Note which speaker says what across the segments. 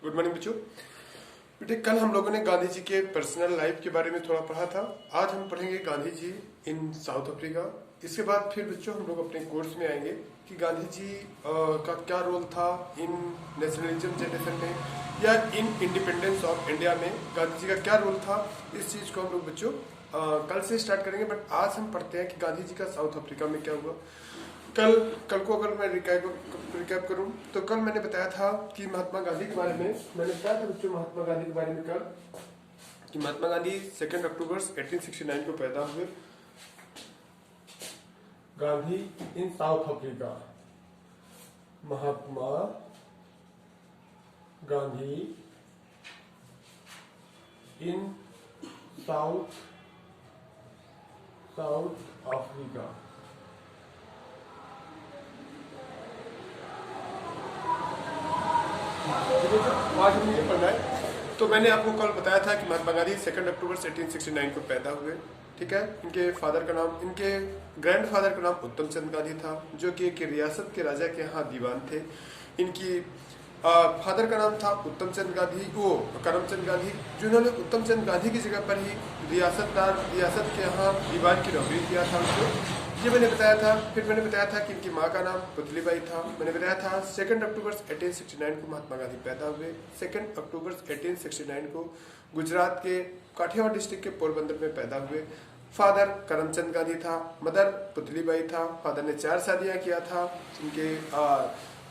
Speaker 1: Good morning बच्चों। बेटे कल हम लोगों ने गांधी जी के पर्सनल लाइफ के बारे में थोड़ा पढ़ा था। आज हम पढ़ेंगे गांधी जी इन साउथ अफ्रीका। इसके बाद फिर बच्चों हम लोग अपने कोर्स में आएंगे कि गांधी जी का क्या रोल था इन नेशनलिज्म जनरेशन में या इन इंडिपेंडेंस ऑफ इंडिया में गांधी जी का क्या रोल था। इस चीज को हम लोग बच्चों कल से स्टार्ट करेंगे। बट आज हम पढ़ते हैं कि गांधी जी का साउथ अफ्रीका में क्या हुआ। कल कल को अगर मैं रिकैप करूं तो कल मैंने बताया था कि महात्मा गांधी के बारे में मैंने बताया था बच्चों महात्मा गांधी के बारे में कल कि महात्मा गांधी 2 अक्टूबर 1869 को पैदा हुए। गांधी इन साउथ अफ्रीका। महात्मा गांधी इन साउथ अफ्रीका। आज हम ये पढ़ना है। तो मैंने आपको कल बताया था कि महात्मा गांधी 2 अक्टूबर 1869 को पैदा हुए। ठीक है। इनके ग्रैंडफादर का नाम उत्तम चंद गांधी था, जो कि एक रियासत के राजा के यहाँ दीवान थे। इनकी फादर का नाम था करमचंद गांधी, जिन्होंने उत्तम चंद गांधी की जगह पर ही रियासत के यहाँ दीवान की नौकरी किया था उनको। ये मैंने बताया था। फिर मैंने बताया था कि इनकी माँ का नाम पुतलीबाई था। मैंने बताया था 2 अक्टूबर 1869 को महात्मा गांधी पैदा हुए। 2 अक्टूबर 1869 को गुजरात के काठियावाड़ डिस्ट्रिक्ट के पोरबंदर में पैदा हुए। फादर करमचंद गांधी था, मदर पुतलीबाई था। फादर ने 4 शादियां किया था।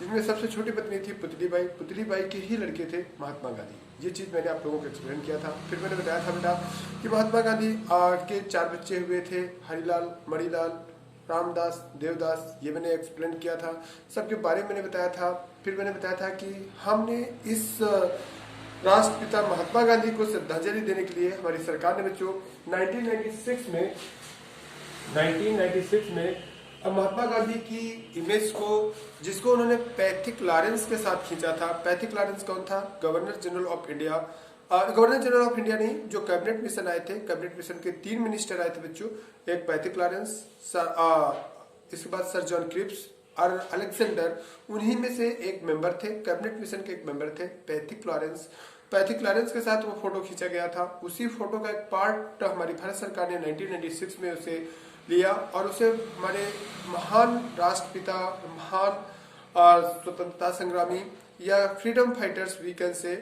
Speaker 1: जिनमें सबसे छोटी पत्नी थी पुतलीबाई के ही लड़के थे महात्मा गांधी। ये चीज मैंने आप लोगों को एक्सप्लेन किया था। फिर मैंने बताया था बेटा कि महात्मा गांधी के 4 बच्चे हुए थे, हरिलाल, मणिलाल, रामदास, देवदास। ये मैंने एक्सप्लेन किया था, सबके बारे में मैंने बताया था। फिर मैंने बताया था कि हमने इस राष्ट्रपिता महात्मा गांधी को श्रद्धांजलि देने के लिए हमारी सरकार ने बच्चों 1996 में महात्मा गांधी की इमेज को, जिसको उन्होंने पैथिक लॉरेंस के साथ खींचा था। पैथिक लॉरेंस कौन था? Governor general of India. Governor general of India नहीं, जो कैबिनेट मिशन आए थे, कैबिनेट मिशन के 3 मिनिस्टर आए थे बच्चों। एक पैथिक लॉरेंस, इसके बाद सर जॉन क्रिप्स और अलेक्जेंडर। उन्हीं में से एक मेंबर थे, कैबिनेट मिशन के एक मेंबर थे पैथिक लॉरेंस के साथ वो फोटो खींचा गया था। उसी फोटो का एक पार्ट हमारी भारत सरकार ने 1996 में उसे लिया और उसे हमारे महान राष्ट्रपिता, महान स्वतंत्रता संग्रामी या फ्रीडम फाइटर्स वीकेंड से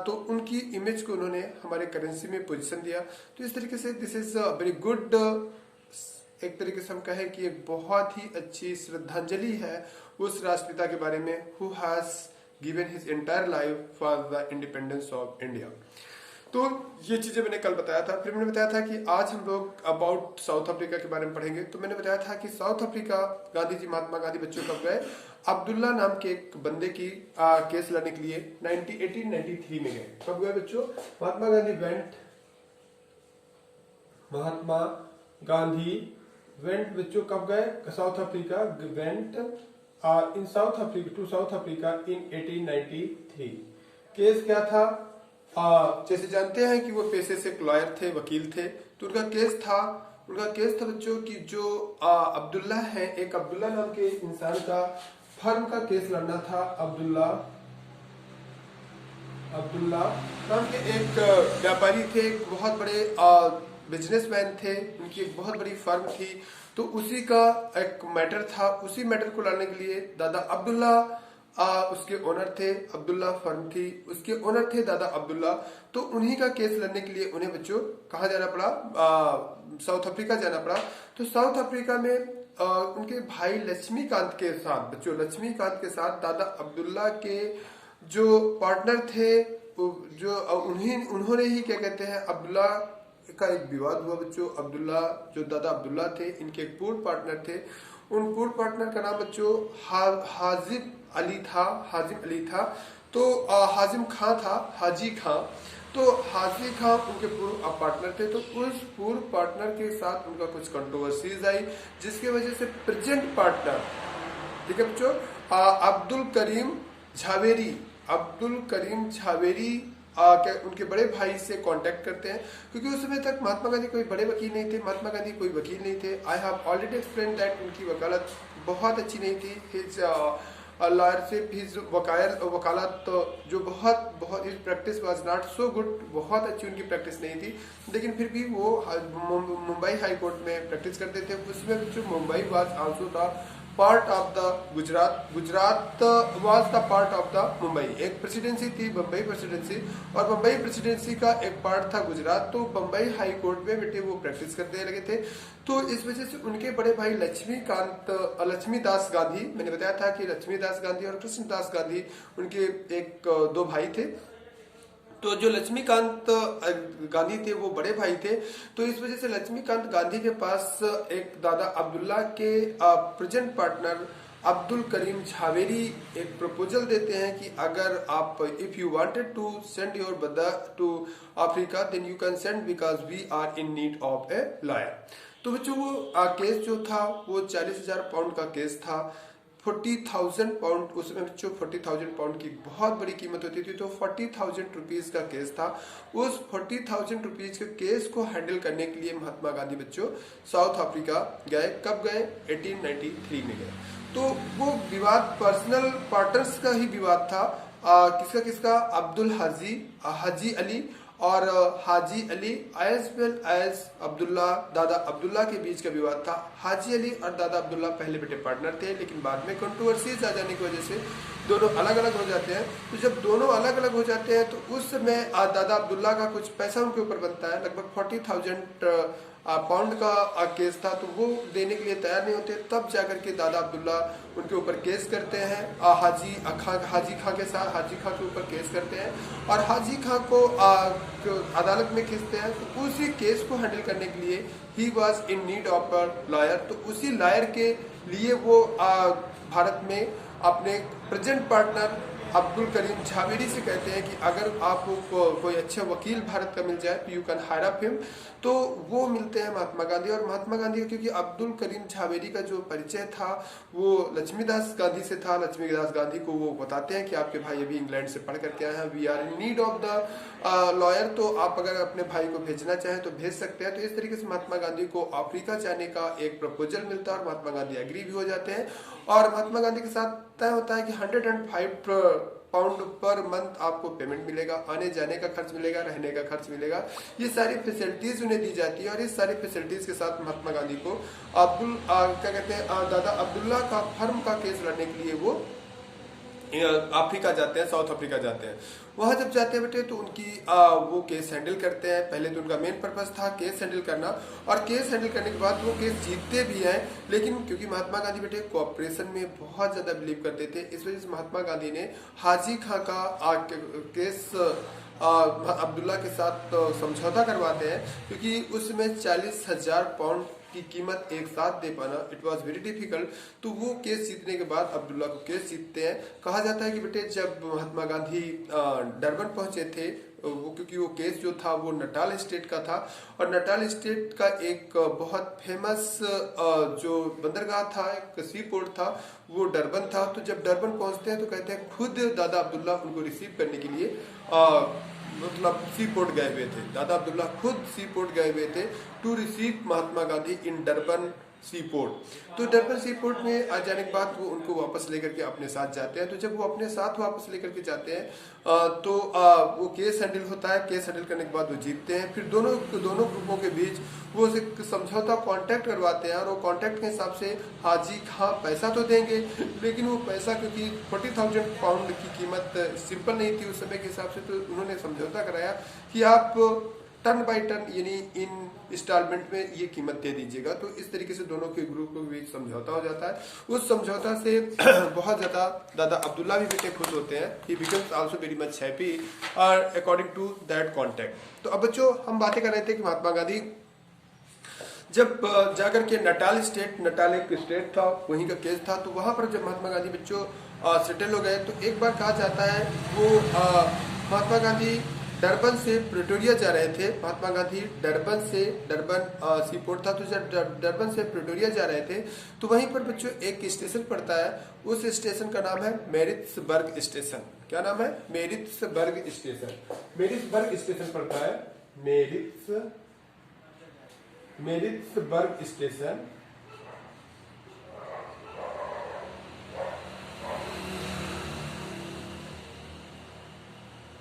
Speaker 1: तो उनकी इमेज को उन्होंने हमारे करेंसी में पोजीशन दिया। तो इस तरीके से दिस इज वेरी गुड, एक तरीके से हम कहें कि एक बहुत ही अच्छी श्रद्धांजलि है उस राष्ट्रपिता के बारे में who has given his entire life for the independence of India. तो ये चीजें मैंने कल बताया था। फिर मैंने बताया था कि आज हम लोग अबाउट साउथ अफ्रीका के बारे में पढ़ेंगे। तो मैंने बताया था कि साउथ अफ्रीका महात्मा गांधी बच्चों कब गए? अब्दुल्ला नाम के एक बंदे की केस लड़ने के लिए 1893 में गए। कब गए बच्चों? महात्मा गांधी वेंट बच्चों कब गए? South Africa went in south Africa in 1893। Case क्या था? जैसे जानते हैं कि वो पेशे से लॉयर थे, वकील थे। तो उनका केस था बच्चों कि जो अब्दुल्ला है, एक अब्दुल्ला नाम के इंसान का फर्म का केस लड़ना था। अब्दुल्ला नाम के एक व्यापारी थे, एक बहुत बड़े बिजनेसमैन थे, उनकी एक बहुत बड़ी फर्म थी। तो उसी का एक मैटर था। उसी मैटर को लड़ने के लिए दादा अब्दुल्ला उसके ओनर थे, अब्दुल्ला फर्म थी, उसके ओनर थे दादा अब्दुल्ला। तो उन्हीं का केस लड़ने के लिए उन्हें बच्चों कहाँ जाना पड़ा? साउथ अफ्रीका जाना पड़ा। तो साउथ अफ्रीका में उनके भाई लक्ष्मीकांत के साथ दादा अब्दुल्ला के जो पार्टनर थे, जो उन्होंने ही क्या कहते हैं, अब्दुल्ला का एक विवाद हुआ बच्चों। अब्दुल्ला, जो दादा अब्दुल्ला थे, इनके एक पूर्व पार्टनर थे। उन पूर्व पार्टनर का नाम बच्चों हाजिम अली था। तो हाजिम खां था, हाजी खां। तो हाजी खां उनके पूर्व पार्टनर थे। तो उस पूर्व पार्टनर के साथ उनका कुछ कंट्रोवर्सीज आई, जिसकी वजह से प्रेजेंट पार्टनर, ठीक है बच्चों, अब्दुल करीम झावेरी क्या उनके बड़े भाई से कांटेक्ट करते हैं, क्योंकि उस समय तक महात्मा गांधी कोई बड़े वकील नहीं थे। महात्मा गांधी कोई वकील नहीं थे। I have already explain that उनकी वकालत बहुत अच्छी नहीं थी। हिज लॉयरशिप, हिज वकालत जो बहुत बहुत इस practice was not so good, बहुत अच्छी उनकी प्रैक्टिस नहीं थी, लेकिन फिर भी वो मुंबई हाई कोर्ट में प्रैक्टिस करते थे। उसमें जो Mumbai was also the part of the Gujarat, Gujarat was the part of the Mumbai. एक प्रेसिडेंसी थी बम्बई प्रेसिडेंसी, और बम्बई प्रेसिडेंसी का एक पार्ट था गुजरात। तो बम्बई हाई कोर्ट में बेटे वो प्रैक्टिस करने लगे थे। तो इस वजह से उनके बड़े भाई लक्ष्मीदास गांधी, मैंने बताया था कि लक्ष्मीदास गांधी और कृष्णदास गांधी उनके एक दो भाई थे। तो जो लक्ष्मीकांत गांधी थे वो बड़े भाई थे। तो इस वजह से लक्ष्मीकांत गांधी के पास एक दादा अब्दुल्ला के प्रेजेंट पार्टनर अब्दुल करीम झावेरी एक प्रपोजल देते हैं कि अगर आप if you wanted to send your brother to Africa then you can send because we are in need of a lawyer. तो बच्चों वो केस जो था वो 40,000 पाउंड का केस था। 40,000 पाउंड, उसमें बच्चों 40,000 पाउंड की बहुत बड़ी कीमत होती थी। तो 40,000 रुपीज का केस था। उस 40,000 रुपीज के केस को हैंडल करने के लिए महात्मा गांधी बच्चों साउथ अफ्रीका गए। कब गए? 1893 में गए। तो वो विवाद पर्सनल पार्टनर्स का ही विवाद था। किसका किसका? अब्दुल हाजी अली और Haji Ali as well as Abdullah, Dada Abdullah के बीच का विवाद था। हाजी अली और दादा अब्दुल्ला पहले बेटे पार्टनर थे, लेकिन बाद में कंट्रोवर्सीज आ जाने की वजह से दोनों अलग अलग हो जाते हैं। तो जब दोनों अलग अलग हो जाते हैं तो उस समय दादा अब्दुल्ला का कुछ पैसा उनके ऊपर बनता है, लगभग 40,000 पाउंड का केस था। तो वो देने के लिए तैयार नहीं होते। तब जाकर के दादा अब्दुल्ला उनके ऊपर केस करते हैं। हाजी खां के साथ हाजी खां के ऊपर केस करते हैं और हाजी खां को अदालत में खींचते हैं। तो उसी केस को हैंडल करने के लिए he was in need of a lawyer. तो उसी लॉयर के लिए वो भारत में अपने प्रेजेंट पार्टनर अब्दुल करीम झावेरी से कहते हैं कि अगर आपको कोई अच्छा वकील भारत का मिल जाए तो you can hire up him. तो वो मिलते हैं महात्मा गांधी। और महात्मा गांधी क्योंकि अब्दुल करीम झावेरी का जो परिचय था वो लक्ष्मीदास गांधी से था, लक्ष्मीदास गांधी को वो बताते हैं कि आपके भाई अभी इंग्लैंड से पढ़ करके आए हैं, we are in need of the lawyer, तो आप अगर अपने भाई को भेजना चाहें तो भेज सकते हैं। तो इस तरीके से महात्मा गांधी को अफ्रीका जाने का एक प्रपोजल मिलता है और महात्मा गांधी एग्री भी हो जाते हैं। और महात्मा गांधी के साथ तय होता है कि 105 पाउंड पर मंथ आपको पेमेंट मिलेगा, आने जाने का खर्च मिलेगा, रहने का खर्च मिलेगा, ये सारी फैसिलिटीज उन्हें दी जाती है। और इस सारी फैसिलिटीज के साथ महात्मा गांधी को क्या कहते हैं दादा अब्दुल्ला का फर्म का केस लड़ने के लिए वो अफ्रीका जाते हैं, साउथ अफ्रीका जाते हैं। वहां जब जाते हैं बेटे तो उनकी वो केस हैंडल करते हैं। पहले तो उनका मेन पर्पस था केस हैंडल करना, और केस हैंडल करने के बाद वो केस जीतते भी हैं। लेकिन क्योंकि महात्मा गांधी बेटे कोऑपरेशन में बहुत ज्यादा बिलीव करते थे, इस वजह से महात्मा गांधी ने हाजी खां का केस अब्दुल्ला के साथ समझौता करवाते हैं, क्योंकि उसमें 40,000 पाउंड की कीमत एक साथ दे पाना इट वॉज वेरी डिफिकल्ट। तो वो केस जीतने के बाद अब्दुल्ला को केस जीतते हैं। कहा जाता है कि बेटे जब महात्मा गांधी डरबन पहुंचे थे, वो क्योंकि वो केस जो था वो नटाल स्टेट का था, और नटाल स्टेट का एक बहुत फेमस जो बंदरगाह था, एक सी पोर्ट था, वो डरबन था। तो जब डरबन पहुंचते हैं तो कहते हैं खुद दादा अब्दुल्ला उनको रिसीव करने के लिए मतलब सी पोर्ट गए हुए थे। दादा अब्दुल्ला खुद सी पोर्ट गए हुए थे to receive Mahatma Gandhi in Durban sea port. तो डरबन सी पोर्ट में आ जाने के बाद वो उनको वापस लेकर के अपने साथ जाते हैं। तो जब वो अपने साथ वापस लेकर के जाते हैं तो वो केस हैंडल होता है। केस हैंडल करने के बाद वो जीतते हैं। फिर दोनों ग्रुपों के बीच वो एक समझौता कॉन्ट्रैक्ट करवाते हैं, और वो कॉन्ट्रैक्ट के हिसाब से हाजी खां पैसा तो देंगे, लेकिन वो पैसा क्योंकि 40,000 पाउंड की कीमत सिंपल नहीं थी उस समय के हिसाब से, तो उन्होंने समझौता कराया कि आप टर्न बाय टर्न यानी इन इंस्टॉलमेंट में ये कीमत दे दीजिएगा। तो इस तरीके से दोनों के ग्रुप के बीच समझौता हो जाता है। उस समझौता से बहुत ज्यादा दादा अब्दुल्ला भी बेटे खुश होते हैं। ही becomes also very much happy और अकॉर्डिंग टू दैट कॉन्टेक्ट। तो अब बच्चों हम बातें कर रहे थे कि महात्मा गांधी जब जाकर के नटाल एक स्टेट था, वहीं का केस था। तो वहां पर जब महात्मा गांधी बच्चों सेटल हो गए तो एक बार कहा जाता है वो महात्मा गांधी डरबन से प्रिटोरिया जा रहे थे। Mahatma Gandhi Durban sea port था, तो जब डरबन से प्रिटोरिया जा रहे थे तो वहीं पर बच्चों एक स्टेशन पड़ता है। उस स्टेशन का नाम है मैरिट्सबर्ग स्टेशन। क्या नाम है? Maritzburg station. मैरिट्सबर्ग स्टेशन पड़ता है, मैरिट्सबर्ग स्टेशन।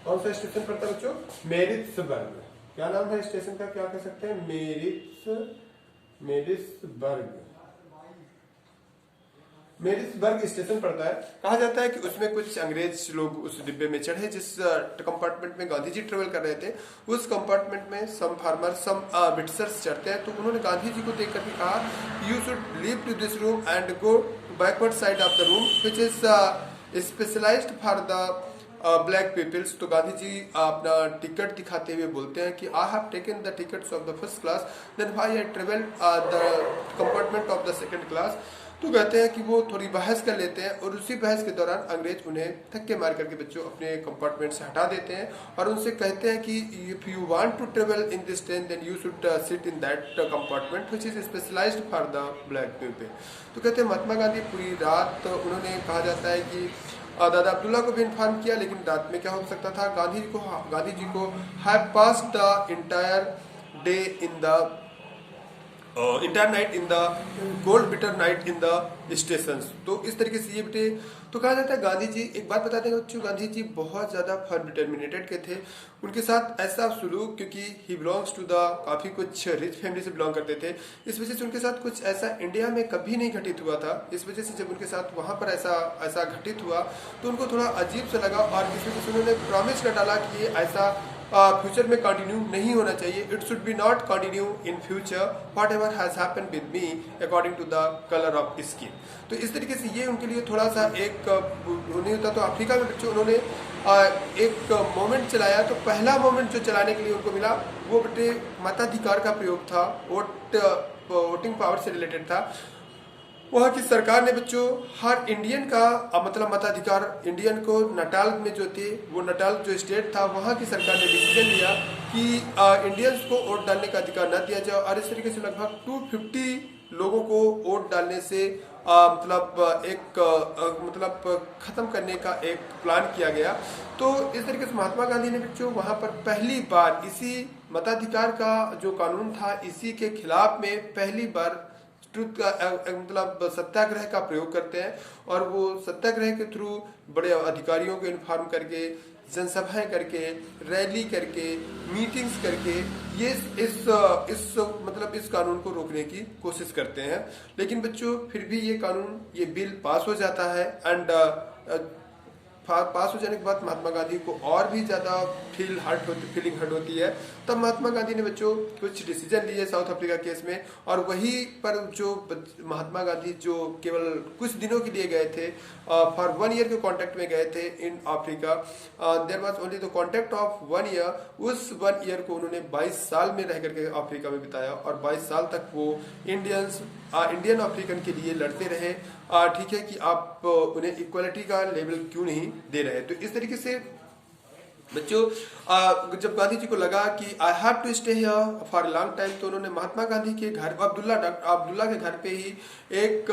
Speaker 1: कौन सा स्टेशन पड़ता है बच्चों? मेरिट्सबर्ग। क्या नाम है स्टेशन का, क्या कह सकते हैं? मेरिट्सबर्ग। मेरिट्सबर्ग स्टेशन पड़ता है। कहा जाता है कि उसमें कुछ अंग्रेज लोग उस डिब्बे में चढ़े जिस कंपार्टमेंट में गांधी जी ट्रेवल कर रहे थे। उस कंपार्टमेंट में सम फार्मर सम ब्रिटिशर्स चढ़ते हैं, तो उन्होंने गांधी जी को देख करके कहा you should leave to this room and go backward side of the room which is specialised for the black peoples. तो गांधी जी अपना टिकट दिखाते हुए बोलते हैं कि I have taken the tickets of the first class then why I travel the compartment of the second class. तो कहते हैं कि वो थोड़ी बहस कर लेते हैं और उसी बहस के दौरान अंग्रेज उन्हें धक्के मार करके बच्चों अपने कंपार्टमेंट से हटा देते हैं और उनसे कहते हैं कि if you want to travel in this train then you should sit in that compartment which is specialised for the black people. तो कहते हैं महात्मा गांधी पूरी रात उन्होंने, कहा जाता है कि दादा अब्दुल्ला को भी इन्फॉर्म किया, लेकिन रात में क्या हो सकता था, गांधी जी को have passed the entire day in the entire night in the gold bitter night in the station. तो इस तरीके से ये बेटे, तो कहा जाता है गांधी जी, एक बात बताते हैं बच्चों, गांधी जी बहुत ज्यादा फर्म डिटर्मिनेटेड के थे। उनके साथ ऐसा सुलूक, क्योंकि ही बिलोंग्स टू द काफी कुछ रिच फैमिली से बिलोंग करते थे, इस वजह से उनके साथ कुछ ऐसा इंडिया में कभी नहीं घटित हुआ था। इस वजह से जब उनके साथ वहां पर ऐसा घटित हुआ तो उनको थोड़ा अजीब सा लगा और इस वजह से उन्होंने प्रॉमिस कर डाला कि ये ऐसा फ्यूचर में कंटिन्यू नहीं होना चाहिए। It should be not continue in future whatever has happened with me according to the colour of skin. तो इस तरीके से ये उनके लिए थोड़ा सा एक नहीं होता। तो अफ्रीका में बच्चों उन्होंने एक मोमेंट चलाया। तो पहला मोमेंट जो चलाने के लिए उनको मिला वो बेटे मताधिकार का प्रयोग था, वोटिंग पावर से रिलेटेड था। वहाँ की सरकार ने बच्चों हर इंडियन का मतलब मताधिकार, इंडियन को नटाल में जो थे, वो नटाल जो स्टेट था, वहाँ की सरकार ने डिसीजन लिया कि इंडियंस को वोट डालने का अधिकार न दिया जाए और इस तरीके से लगभग 250 लोगों को वोट डालने से मतलब खत्म करने का एक प्लान किया गया। तो इस तरीके से महात्मा गांधी ने बच्चों वहाँ पर पहली बार इसी मताधिकार का जो कानून था, इसी के खिलाफ में पहली बार ट्रुथ का मतलब सत्याग्रह का प्रयोग करते हैं और वो सत्याग्रह के थ्रू बड़े अधिकारियों को इन्फॉर्म करके, जनसभाएं करके, रैली करके, मीटिंग्स करके ये इस कानून को रोकने की कोशिश करते हैं। लेकिन बच्चों फिर भी ये बिल पास हो जाता है एंड पास हो जाने के बाद महात्मा गांधी को और भी ज्यादा फीलिंग हर्ट होती है। तब महात्मा गांधी ने बच्चों कुछ डिसीजन लिए साउथ अफ्रीका केस में और वहीं पर जो महात्मा गांधी जो केवल कुछ दिनों के लिए गए थे, फॉर 1 ईयर के कॉन्टेक्ट में गए थे in Africa, there was only the contact of 1 year. उस 1 ईयर को उन्होंने 22 साल में रह करके अफ्रीका में बिताया और 22 साल तक वो इंडियन अफ्रीकन के लिए लड़ते रहे। ठीक है कि आप उन्हें इक्वलिटी का लेवल क्यों नहीं दे रहे। तो इस तरीके से बच्चों जब गांधी जी को लगा कि I have to stay here for long time, तो उन्होंने महात्मा गांधी के घर अब्दुल्ला के घर पे ही एक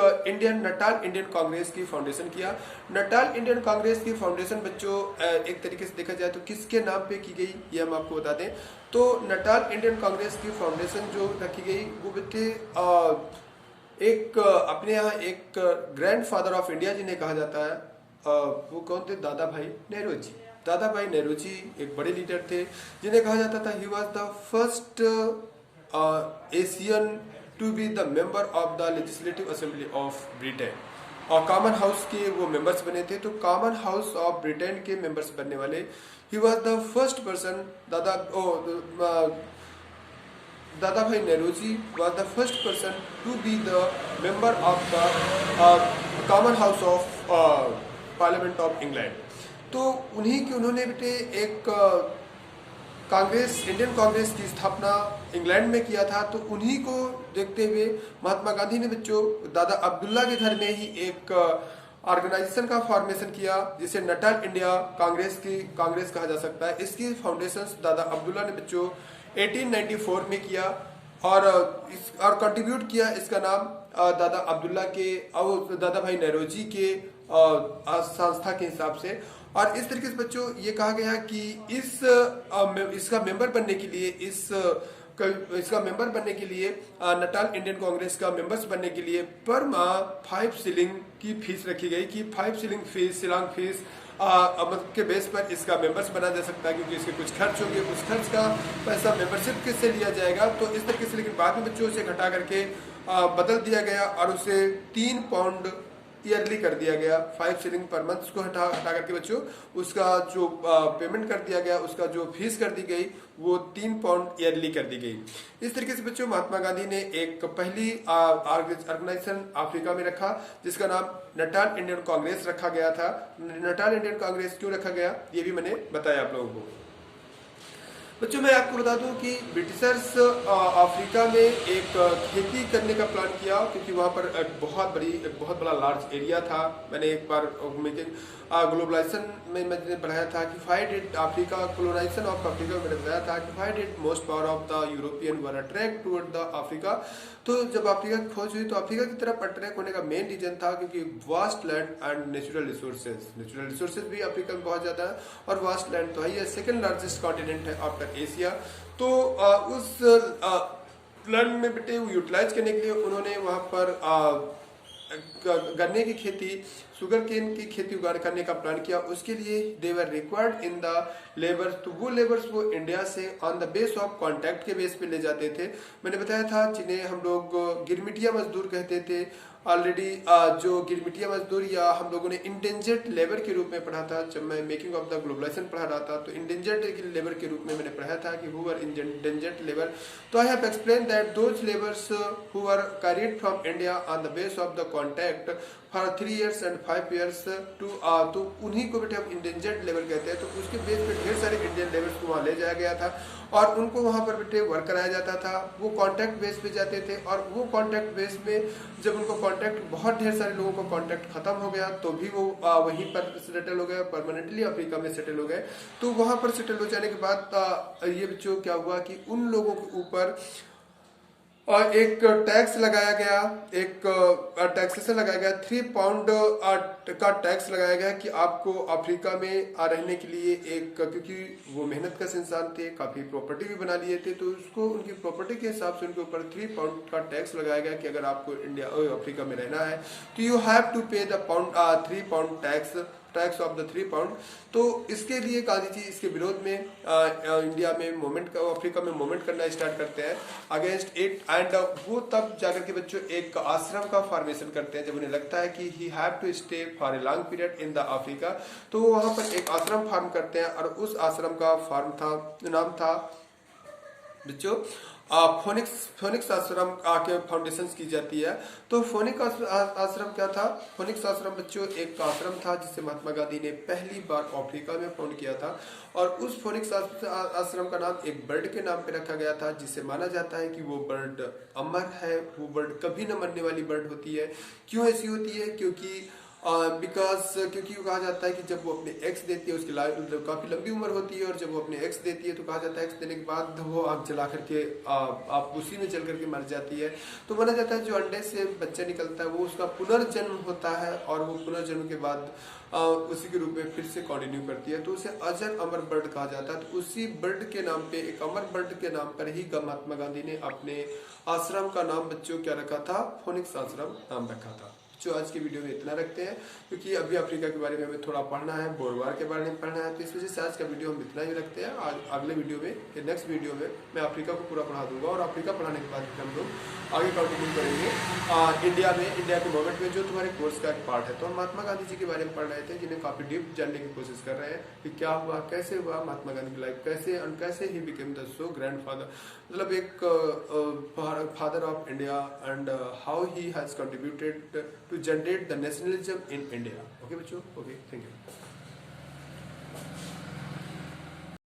Speaker 1: नटाल इंडियन कांग्रेस की फाउंडेशन किया। नटाल इंडियन कांग्रेस की फाउंडेशन बच्चों एक तरीके से देखा जाए तो किसके नाम पे की गई ये हम आपको बता दें। तो नटाल इंडियन कांग्रेस की फाउंडेशन जो रखी गई वो बच्चे एक अपने यहाँ एक ग्रैंडफादर ऑफ इंडिया जिन्हें कहा जाता है, वो कौन थे? दादा भाई नेहरू जी एक बड़े लीडर थे जिन्हें कहा जाता था he was the first Asian to be the member of the legislative assembly of Britain और कॉमन हाउस के वो मेंबर्स बने थे। तो कॉमन हाउस ऑफ ब्रिटेन के मेंबर्स बनने वाले he was the first person. Dadabhai Nehru ji was the first person to be the member of the common house of parliament of England। तो उन्होंने बेटे एक इंडियन कांग्रेस की स्थापना इंग्लैंड में किया था। तो उन्हीं को देखते हुए महात्मा गांधी ने बच्चों दादा अब्दुल्ला के घर में ही एक ऑर्गेनाइजेशन का फॉर्मेशन किया जिसे नटाल इंडिया कांग्रेस कहा जा सकता है। इसकी फाउंडेशन दादा अब्दुल्ला ने बच्चों 1894 में किया और कंट्रीब्यूट किया। इसका नाम दादा भाई नेहरू जी के संस्था के हिसाब से। और इस तरीके से बच्चों ये कहा गया कि इसका मेंबर बनने के लिए नटाल इंडियन कांग्रेस का मेंबर्स बनने के लिए पर माह 5 शिलिंग की फीस रखी गई कि 5 शिलिंग फीस मतलब के बेस पर इसका मेंबर्स बना जा सकता है, क्योंकि इसके कुछ खर्च होंगे, उस खर्च का पैसा मेंबरशिप किससे लिया जाएगा, तो इस तरीके से। लेकिन बाद में बच्चों से घटा करके बदल दिया गया और उसे 3 पाउंड ईयरली कर दिया गया। 5 शिलिंग पर मंथ उसको हटा करके बच्चों उसका जो पेमेंट कर दिया गया, उसका जो फीस कर दी गई वो 3 पाउंड ईयरली कर दी गई। इस तरीके से बच्चों महात्मा गांधी ने एक पहली ऑर्गेनाइजेशन अफ्रीका में रखा जिसका नाम नटाल इंडियन कांग्रेस रखा गया था। नटाल इंडियन कांग्रेस क्यों रखा गया ये भी मैंने बताया आप लोगों को। बच्चों मैं आपको बता दूं कि ब्रिटिशर्स अफ्रीका में एक खेती करने का प्लान किया, क्योंकि वहां पर एक बहुत बड़ा लार्ज एरिया था। मैंने एक बार ग्लोबलाइजेशन में मैंने पढ़ाया था कि five did Africa colonization of Africa मैंने बताया था कि five did most power of the European were attract toward the Africa. तो जब अफ्रीका की खोज हुई तो अफ्रीका की तरफ अट्रैक्ट होने का मेन रीजन था क्योंकि vast land and natural resources भी अफ्रीका में बहुत ज्यादा है और वास्ट लैंड तो है, ये सेकंड लार्जेस्ट कॉन्टिनेंट है आफ्टर एशिया। तो उस लैंड में बेटे यूटिलाइज करने के लिए उन्होंने वहां पर गन्ने की खेती, शुगर केन की खेती करने का प्लान किया। उसके लिए they were required in the labours, तो वो लेबर्स वो इंडिया से on the base of contact के बेस पे ले जाते थे। मैंने बताया था जिन्हें हम लोग गिरमिटिया मजदूर कहते थे। ऑलरेडी जो गिरमिटिया मजदूर या हम लोगों ने इंडेंजर्ड लेबर के रूप में पढ़ा था जब मैं मेकिंग ऑफ द ग्लोबलाइजेशन पढ़ा रहा था, तो इंडेंजर्ड लेबर के रूप में मैंने पढ़ा था कि हु वर इंडेंजर्ड लेबर। तो I have explain that those labours who were carried from India on the base of the contact for 3 years and 5 years to तो उन्हीं को बेटे हम इंडेंजर्ड लेबर कहते हैं। तो उसके बेस पे ढेर सारे इंडियन लेबर्स को वहाँ ले जाया गया था और उनको वहाँ पर बेटे वर्क कराया जाता था। वो कॉन्टैक्ट बेस पे जाते थे और वो कॉन्टैक्ट बेस में जब उनको कॉन्टैक्ट, बहुत ढेर सारे लोगों को कॉन्टैक्ट खत्म हो गया तो भी वो वहीं पर सेटल हो गए, परमानेंटली अफ्रीका में सेटल हो गए। तो वहाँ पर सेटल हो जाने के बाद ये बच्चों क्या हुआ कि उन लोगों के ऊपर और एक टैक्स लगाया गया, एक टैक्सेशन लगाया गया, 3 पाउंड का टैक्स लगाया गया कि आपको अफ्रीका में रहने के लिए एक, क्योंकि वो मेहनत कश इंसान थे, काफी प्रॉपर्टी भी बना लिए थे, तो उसको उनकी प्रॉपर्टी के हिसाब से उनके ऊपर 3 पाउंड का टैक्स लगाया गया कि अगर आपको अफ्रीका में रहना है तो यू हैव टू पे the 3 pound tax of the 3 pound. तो इसके लिए गांधी जी इसके विरोध में इंडिया में मूवमेंट, अफ्रीका में मूवमेंट करना स्टार्ट करते हैं अगेंस्ट इट। एंड वो तब जाकर के बच्चों एक आश्रम का फॉर्मेशन करते हैं जब उन्हें लगता है कि he have to stay for a long period in the Africa. तो वो वहां पर एक आश्रम फॉर्म करते हैं और उस आश्रम का नाम था बच्चों फोनिक्स आश्रम के फाउंडेशन की जाती है। तो फोनिक्स आश्रम क्या था? फोनिक्स आश्रम बच्चों एक आश्रम था जिसे महात्मा गांधी ने पहली बार अफ्रीका में फाउंड किया था और उस फोनिक्स आश्रम का नाम एक बर्ड के नाम पे रखा गया था जिसे माना जाता है कि वो बर्ड अमर है, वो बर्ड कभी न मरने वाली बर्ड होती है। क्यों ऐसी होती है? क्योंकि क्योंकि कहा जाता है कि जब वो अपने एग्स देती है उसकी काफी लंबी उम्र होती है और जब वो अपने एग्स देती है तो कहा जाता है एग्स देने के बाद वो आग जला करके आप उसी में जल करके मर जाती है। तो माना जाता है जो अंडे से बच्चा निकलता है वो उसका पुनर्जन्म होता है और वो पुनर्जन्म के बाद उसी के रूप में फिर से कंटिन्यू करती है, तो उसे अजर अमर बर्ड कहा जाता है। तो उसी बर्ड के नाम पे, एक अमर बर्ड के नाम पर ही महात्मा गांधी ने अपने आश्रम का नाम बच्चों क्या रखा था? फोनिक्स आश्रम नाम रखा था। जो आज की वीडियो में इतना रखते हैं क्योंकि अभी अफ्रीका के बारे में हमें थोड़ा पढ़ना है, बोरवार के बारे में पढ़ना है, तो इस वजह से आज का वीडियो हम इतना ही रखते हैं। आज अगले वीडियो में, नेक्स्ट वीडियो में मैं अफ्रीका को पूरा पढ़ा दूंगा और अफ्रीका पढ़ाने के बाद हम लोग आगे कंटिन्यू करेंगे इंडिया के मूवमेंट में जो तुम्हारे कोर्स का एक पार्ट है। तो हम महात्मा गांधी जी के बारे में पढ़ रहे थे जिन्हें काफी डीप जानने की कोशिश कर रहे हैं कि क्या हुआ, कैसे हुआ महात्मा गांधी की लाइफ, कैसे he became the so grand father, मतलब एक father of India and how he has contributed to generate the nationalism in India. Okay बच्चों, ओके, थैंक यू।